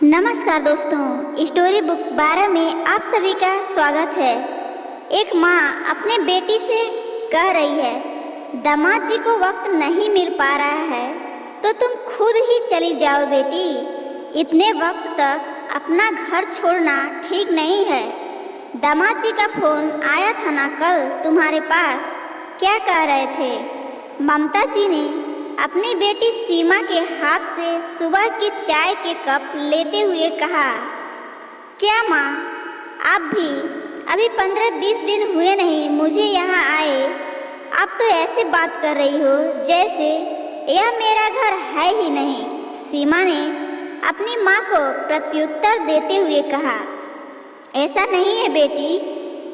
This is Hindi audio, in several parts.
नमस्कार दोस्तों, स्टोरी बुक 12 में आप सभी का स्वागत है। एक माँ अपने बेटी से कह रही है, दामाद जी को वक्त नहीं मिल पा रहा है तो तुम खुद ही चली जाओ बेटी। इतने वक्त तक अपना घर छोड़ना ठीक नहीं है। दामाद जी का फोन आया था ना कल तुम्हारे पास, क्या कह रहे थे? ममता जी ने अपनी बेटी सीमा के हाथ से सुबह की चाय के कप लेते हुए कहा, क्या माँ, आप भी अभी 15-20 दिन हुए नहीं मुझे यहाँ आए, आप तो ऐसे बात कर रही हो जैसे यह मेरा घर है ही नहीं। सीमा ने अपनी माँ को प्रत्युत्तर देते हुए कहा, ऐसा नहीं है बेटी,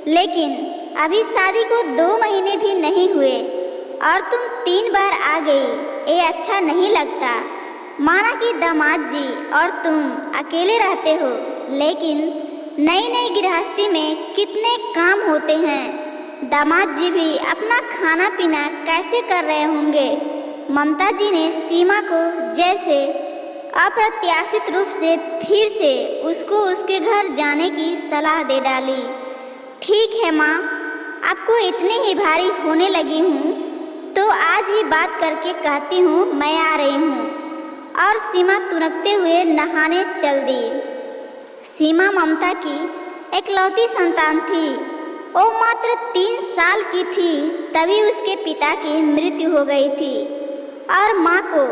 लेकिन अभी शादी को 2 महीने भी नहीं हुए और तुम 3 बार आ गई, ये अच्छा नहीं लगता। माना कि दामाद जी और तुम अकेले रहते हो, लेकिन नई नई गृहस्थी में कितने काम होते हैं। दामाद जी भी अपना खाना पीना कैसे कर रहे होंगे? ममता जी ने सीमा को जैसे अप्रत्याशित रूप से फिर से उसको उसके घर जाने की सलाह दे डाली। ठीक है माँ, आपको इतनी ही भारी होने लगी हूँ तो आज ही बात करके कहती हूँ मैं आ रही हूँ। और सीमा तुरंते हुए नहाने चल दी। सीमा ममता की एकलौती संतान थी। वो मात्र 3 साल की थी तभी उसके पिता की मृत्यु हो गई थी और माँ को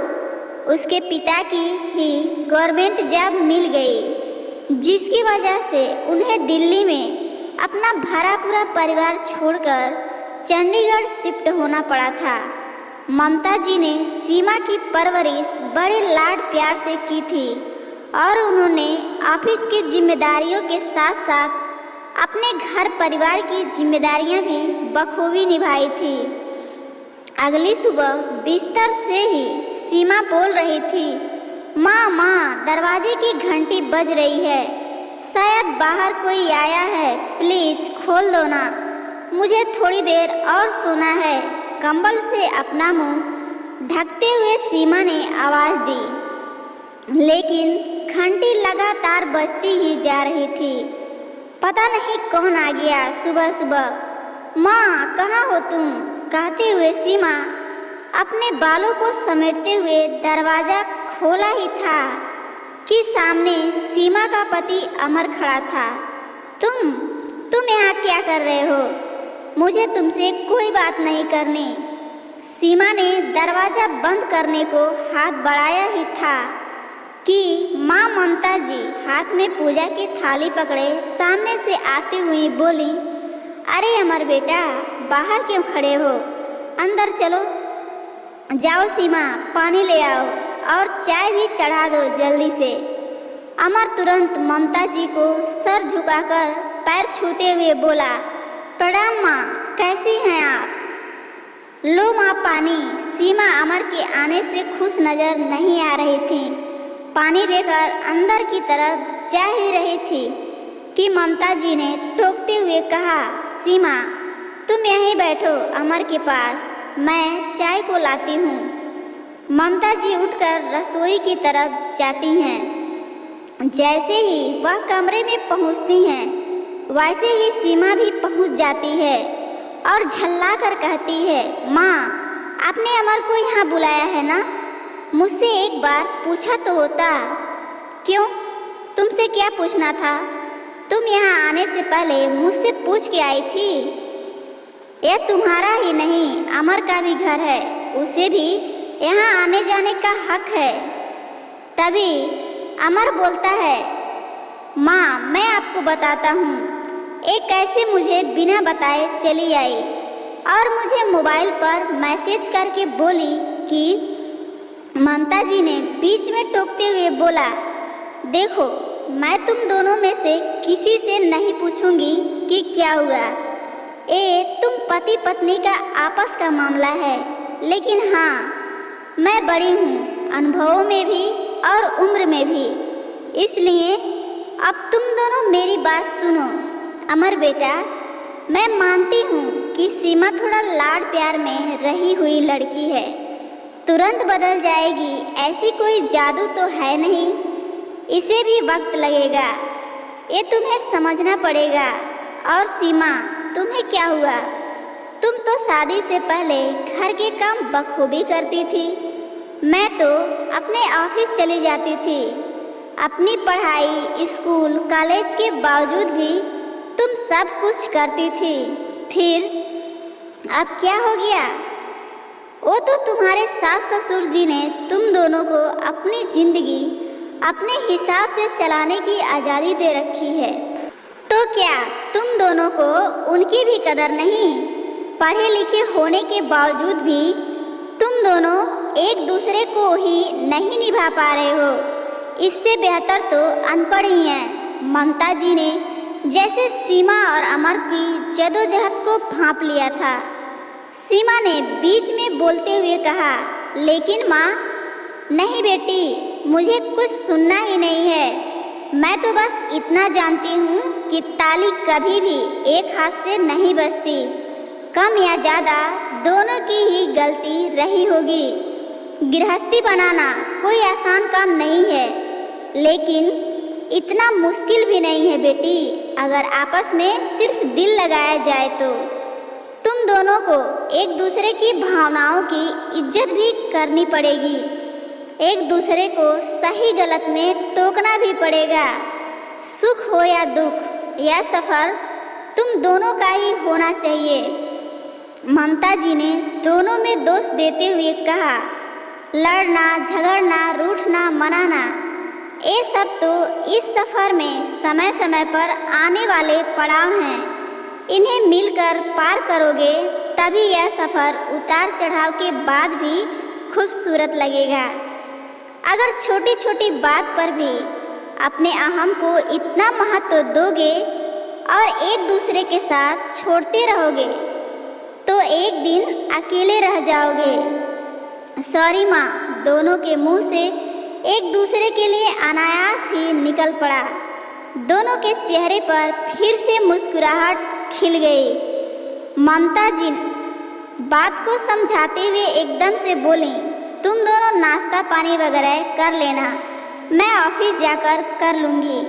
उसके पिता की ही गवर्नमेंट जॉब मिल गई, जिसकी वजह से उन्हें दिल्ली में अपना भरा पूरा परिवार छोड़कर चंडीगढ़ शिफ्ट होना पड़ा था। ममता जी ने सीमा की परवरिश बड़े लाड प्यार से की थी और उन्होंने ऑफिस की जिम्मेदारियों के साथ साथ अपने घर परिवार की जिम्मेदारियां भी बखूबी निभाई थी। अगली सुबह बिस्तर से ही सीमा बोल रही थी, माँ, दरवाजे की घंटी बज रही है, शायद बाहर कोई आया है, प्लीज खोल दो ना, मुझे थोड़ी देर और सोना है। कंबल से अपना मुंह ढकते हुए सीमा ने आवाज़ दी, लेकिन घंटी लगातार बजती ही जा रही थी। पता नहीं कौन आ गया सुबह सुबह। माँ, कहाँ हो तुम? कहते हुए सीमा अपने बालों को समेटते हुए दरवाज़ा खोला ही था कि सामने सीमा का पति अमर खड़ा था। तुम यहाँ क्या कर रहे हो? मुझे तुमसे कोई बात नहीं करनी। सीमा ने दरवाज़ा बंद करने को हाथ बढ़ाया ही था कि माँ ममता जी हाथ में पूजा की थाली पकड़े सामने से आती हुई बोली, अरे अमर बेटा, बाहर क्यों खड़े हो? अंदर चलो। जाओ सीमा, पानी ले आओ और चाय भी चढ़ा दो जल्दी से। अमर तुरंत ममता जी को सर झुकाकर पैर छूते हुए बोला, प्रणाम माँ, कैसी हैं आप? लो माँ पानी। सीमा अमर के आने से खुश नजर नहीं आ रही थी। पानी देकर अंदर की तरफ जा ही रही थी कि ममता जी ने टोकते हुए कहा, सीमा, तुम यहीं बैठो अमर के पास, मैं चाय को लाती हूँ। ममता जी उठकर रसोई की तरफ जाती हैं। जैसे ही वह कमरे में पहुँचती हैं, वैसे ही सीमा भी पहुंच जाती है और झल्ला कर कहती है, माँ, आपने अमर को यहाँ बुलाया है ना? मुझसे एक बार पूछा तो होता। क्यों, तुमसे क्या पूछना था? तुम यहाँ आने से पहले मुझसे पूछ के आई थी। यह तुम्हारा ही नहीं, अमर का भी घर है, उसे भी यहाँ आने जाने का हक है। तभी अमर बोलता है, माँ, मैं आपको बताता हूँ। एक कैसे मुझे बिना बताए चली आई और मुझे मोबाइल पर मैसेज करके बोली कि ममता जी ने बीच में टोकते हुए बोला, देखो, मैं तुम दोनों में से किसी से नहीं पूछूंगी कि क्या हुआ। ये तुम पति पत्नी का आपस का मामला है, लेकिन हाँ, मैं बड़ी हूँ अनुभवों में भी और उम्र में भी, इसलिए अब तुम दोनों मेरी बात सुनो। अमर बेटा, मैं मानती हूँ कि सीमा थोड़ा लाड प्यार में रही हुई लड़की है, तुरंत बदल जाएगी, ऐसी कोई जादू तो है नहीं। इसे भी वक्त लगेगा, ये तुम्हें समझना पड़ेगा। और सीमा, तुम्हें क्या हुआ? तुम तो शादी से पहले घर के काम बखूबी करती थी। मैं तो अपने ऑफिस चली जाती थी। अपनी पढ़ाई, स्कूल, कॉलेज के बावजूद भी तुम सब कुछ करती थी। फिर अब क्या हो गया? वो तो तुम्हारे सास ससुर जी ने तुम दोनों को अपनी जिंदगी अपने हिसाब से चलाने की आज़ादी दे रखी है। तो क्या तुम दोनों को उनकी भी कदर नहीं? पढ़े लिखे होने के बावजूद भी तुम दोनों एक दूसरे को ही नहीं निभा पा रहे हो। इससे बेहतर तो अनपढ़ ही हैं। ममता जी ने जैसे सीमा और अमर की जदोजहद को भांप लिया था। सीमा ने बीच में बोलते हुए कहा, लेकिन माँ, नहीं बेटी, मुझे कुछ सुनना ही नहीं है। मैं तो बस इतना जानती हूँ कि ताली कभी भी एक हाथ से नहीं बजती। कम या ज़्यादा दोनों की ही गलती रही होगी। गृहस्थी बनाना कोई आसान काम नहीं है, लेकिन इतना मुश्किल भी नहीं है बेटी, अगर आपस में सिर्फ दिल लगाया जाए तो। तुम दोनों को एक दूसरे की भावनाओं की इज्जत भी करनी पड़ेगी। एक दूसरे को सही गलत में टोकना भी पड़ेगा। सुख हो या दुख, यह सफ़र तुम दोनों का ही होना चाहिए। ममता जी ने दोनों में दोष देते हुए कहा, लड़ना, झगड़ना, रूठना, मनाना, ये सब तो इस सफ़र में समय समय पर आने वाले पड़ाव हैं। इन्हें मिलकर पार करोगे तभी यह सफ़र उतार चढ़ाव के बाद भी खूबसूरत लगेगा। अगर छोटी छोटी बात पर भी अपने अहम को इतना महत्व दोगे और एक दूसरे के साथ छोड़ते रहोगे तो एक दिन अकेले रह जाओगे। सॉरी माँ, दोनों के मुंह से एक दूसरे के लिए अनायास ही निकल पड़ा। दोनों के चेहरे पर फिर से मुस्कुराहट खिल गई। ममता जी बात को समझाते हुए एकदम से बोली, तुम दोनों नाश्ता पानी वगैरह कर लेना, मैं ऑफिस जाकर कर लूँगी।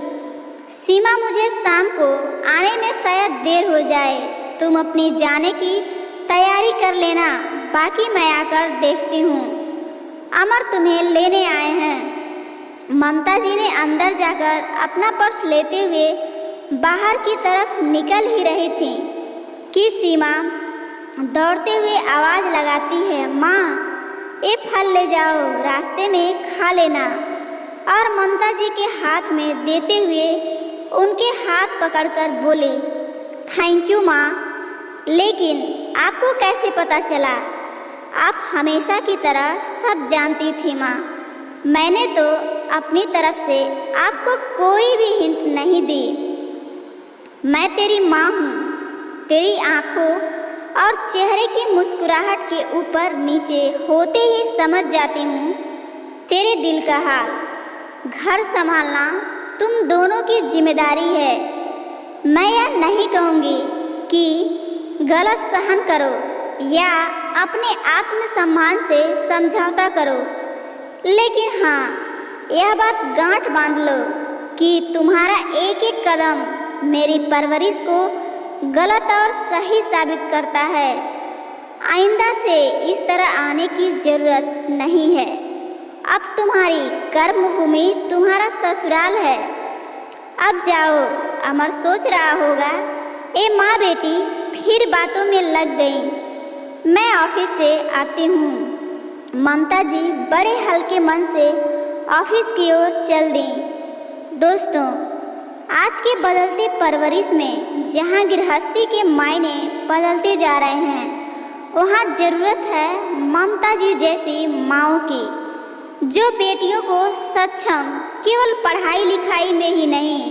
सीमा, मुझे शाम को आने में शायद देर हो जाए, तुम अपनी जाने की तैयारी कर लेना, बाकी मैं आकर देखती हूँ। अमर तुम्हें लेने आए हैं। ममता जी ने अंदर जाकर अपना पर्स लेते हुए बाहर की तरफ निकल ही रही थी कि सीमा दौड़ते हुए आवाज़ लगाती है, माँ, ये फल ले जाओ, रास्ते में खा लेना। और ममता जी के हाथ में देते हुए उनके हाथ पकड़कर बोली, थैंक यू माँ, लेकिन आपको कैसे पता चला? आप हमेशा की तरह सब जानती थी माँ। मैंने तो अपनी तरफ से आपको कोई भी हिंट नहीं दी। मैं तेरी माँ हूँ। तेरी आँखों और चेहरे की मुस्कुराहट के ऊपर नीचे होते ही समझ जाती हूँ तेरे दिल का हाल। घर संभालना तुम दोनों की जिम्मेदारी है। मैं यह नहीं कहूँगी कि गलत सहन करो या अपने आत्मसम्मान से समझौता करो, लेकिन हाँ, यह बात गांठ बांध लो कि तुम्हारा एक एक कदम मेरी परवरिश को गलत और सही साबित करता है। आइंदा से इस तरह आने की ज़रूरत नहीं है। अब तुम्हारी कर्मभूमि तुम्हारा ससुराल है। अब जाओ। अमर सोच रहा होगा, ए माँ बेटी फिर बातों में लग गई, मैं ऑफिस से आती हूँ। ममता जी बड़े हल्के मन से ऑफिस की ओर चल दी। दोस्तों, आज के बदलते परवरिश में जहाँ गृहस्थी के मायने बदलते जा रहे हैं, वहाँ ज़रूरत है ममता जी जैसी माँओं की, जो बेटियों को सक्षम केवल पढ़ाई लिखाई में ही नहीं,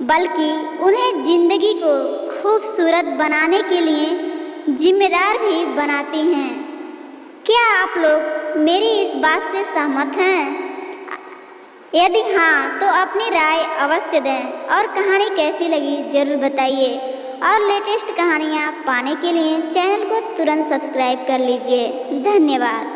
बल्कि उन्हें ज़िंदगी को खूबसूरत बनाने के लिए जिम्मेदार भी बनाती हैं। क्या आप लोग मेरी इस बात से सहमत हैं? यदि हाँ, तो अपनी राय अवश्य दें और कहानी कैसी लगी ज़रूर बताइए। और लेटेस्ट कहानियाँ पाने के लिए चैनल को तुरंत सब्सक्राइब कर लीजिए। धन्यवाद।